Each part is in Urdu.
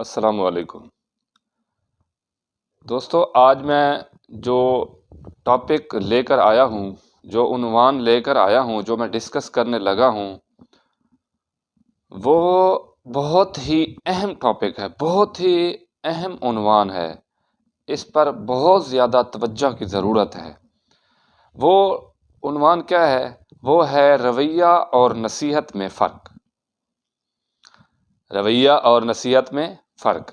السلام علیکم دوستو، آج میں جو ٹاپک لے کر آیا ہوں، جو عنوان لے کر آیا ہوں، جو میں ڈسکس کرنے لگا ہوں، وہ بہت ہی اہم ٹاپک ہے، بہت ہی اہم عنوان ہے۔ اس پر بہت زیادہ توجہ کی ضرورت ہے۔ وہ عنوان کیا ہے؟ وہ ہے رویہ اور نصیحت میں فرق۔ رویہ اور نصیحت میں فرق۔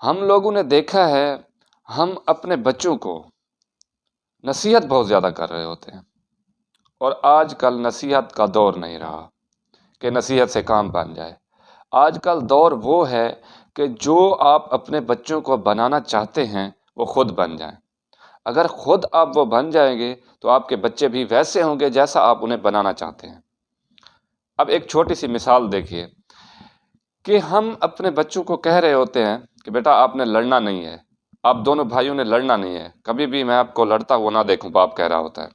ہم لوگوں نے دیکھا ہے، ہم اپنے بچوں کو نصیحت بہت زیادہ کر رہے ہوتے ہیں، اور آج کل نصیحت کا دور نہیں رہا کہ نصیحت سے کام بن جائے۔ آج کل دور وہ ہے کہ جو آپ اپنے بچوں کو بنانا چاہتے ہیں وہ خود بن جائیں۔ اگر خود آپ وہ بن جائیں گے تو آپ کے بچے بھی ویسے ہوں گے جیسا آپ انہیں بنانا چاہتے ہیں۔ اب ایک چھوٹی سی مثال دیکھیے کہ ہم اپنے بچوں کو کہہ رہے ہوتے ہیں کہ بیٹا آپ نے لڑنا نہیں ہے، آپ دونوں بھائیوں نے لڑنا نہیں ہے، کبھی بھی میں آپ کو لڑتا ہوا نہ دیکھوں، باپ کہہ رہا ہوتا ہے۔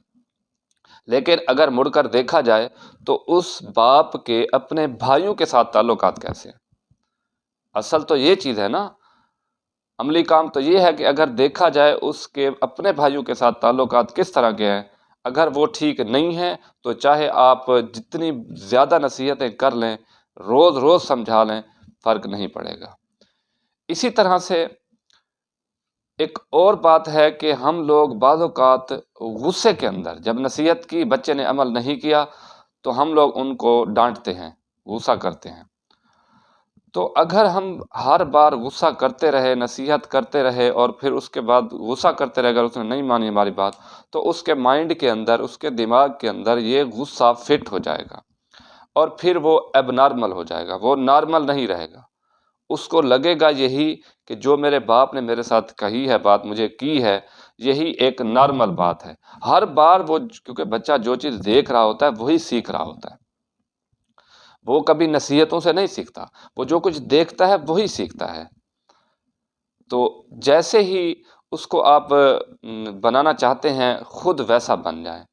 لیکن اگر مڑ کر دیکھا جائے تو اس باپ کے اپنے بھائیوں کے ساتھ تعلقات کیسے ہیں؟ اصل تو یہ چیز ہے نا، عملی کام تو یہ ہے کہ اگر دیکھا جائے اس کے اپنے بھائیوں کے ساتھ تعلقات کس طرح کے ہیں۔ اگر وہ ٹھیک نہیں ہیں تو چاہے آپ جتنی زیادہ نصیحتیں کر لیں، روز روز سمجھا لیں، فرق نہیں پڑے گا۔ اسی طرح سے ایک اور بات ہے کہ ہم لوگ بعض اوقات غصے کے اندر، جب نصیحت کی بچے نے عمل نہیں کیا تو ہم لوگ ان کو ڈانٹتے ہیں، غصہ کرتے ہیں۔ تو اگر ہم ہر بار غصہ کرتے رہے، نصیحت کرتے رہے، اور پھر اس کے بعد غصہ کرتے رہے، اگر اس نے نہیں مانی ہماری بات، تو اس کے مائنڈ کے اندر، اس کے دماغ کے اندر یہ غصہ فٹ ہو جائے گا، اور پھر وہ اب نارمل ہو جائے گا، وہ نارمل نہیں رہے گا۔ اس کو لگے گا یہی کہ جو میرے باپ نے میرے ساتھ کہی ہے بات، مجھے کی ہے، یہی ایک نارمل بات ہے۔ ہر بار وہ، کیونکہ بچہ جو چیز دیکھ رہا ہوتا ہے وہی سیکھ رہا ہوتا ہے، وہ کبھی نصیحتوں سے نہیں سیکھتا، وہ جو کچھ دیکھتا ہے وہی سیکھتا ہے۔ تو جیسے ہی اس کو آپ بنانا چاہتے ہیں، خود ویسا بن جائیں۔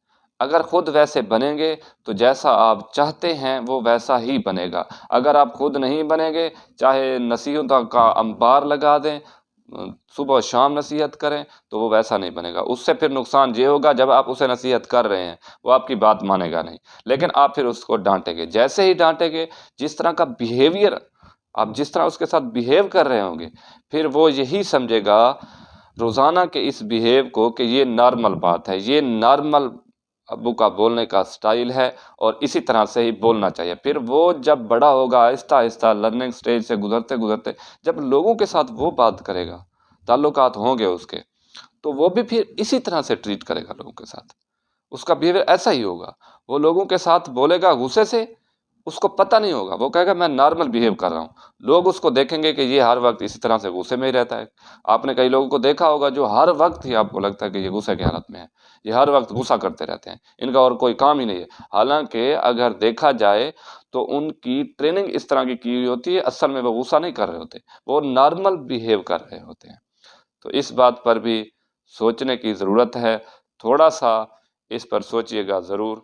اگر خود ویسے بنیں گے تو جیسا آپ چاہتے ہیں وہ ویسا ہی بنے گا۔ اگر آپ خود نہیں بنیں گے، چاہے نصیحتوں کا انبار لگا دیں، صبح و شام نصیحت کریں، تو وہ ویسا نہیں بنے گا۔ اس سے پھر نقصان یہ ہوگا، جب آپ اسے نصیحت کر رہے ہیں وہ آپ کی بات مانے گا نہیں، لیکن آپ پھر اس کو ڈانٹیں گے۔ جیسے ہی ڈانٹیں گے، جس طرح کا بیہیویئر آپ جس طرح اس کے ساتھ بیہیو کر رہے ہوں گے، پھر وہ یہی سمجھے گا روزانہ کے اس بیہیو کو کہ یہ نارمل بات ہے، یہ نارمل ابو کا بولنے کا سٹائل ہے، اور اسی طرح سے ہی بولنا چاہیے۔ پھر وہ جب بڑا ہوگا، آہستہ آہستہ لرننگ سٹیج سے گزرتے گزرتے جب لوگوں کے ساتھ وہ بات کرے گا، تعلقات ہوں گے اس کے، تو وہ بھی پھر اسی طرح سے ٹریٹ کرے گا لوگوں کے ساتھ۔ اس کا بیہیویئر ایسا ہی ہوگا، وہ لوگوں کے ساتھ بولے گا غصے سے، اس کو پتہ نہیں ہوگا، وہ کہے گا میں نارمل بیہیو کر رہا ہوں۔ لوگ اس کو دیکھیں گے کہ یہ ہر وقت اسی طرح سے غصے میں ہی رہتا ہے۔ آپ نے کئی لوگوں کو دیکھا ہوگا جو ہر وقت ہی آپ کو لگتا ہے کہ یہ غصے کی حالت میں ہے، یہ ہر وقت غصہ کرتے رہتے ہیں، ان کا اور کوئی کام ہی نہیں ہے۔ حالانکہ اگر دیکھا جائے تو ان کی ٹریننگ اس طرح کی ہوئی ہوتی ہے، اصل میں وہ غصہ نہیں کر رہے ہوتے، وہ نارمل بیہیو کر رہے ہوتے ہیں۔ تو اس بات پر بھی سوچنے کی ضرورت ہے، تھوڑا سا اس پر سوچئے گا ضرور۔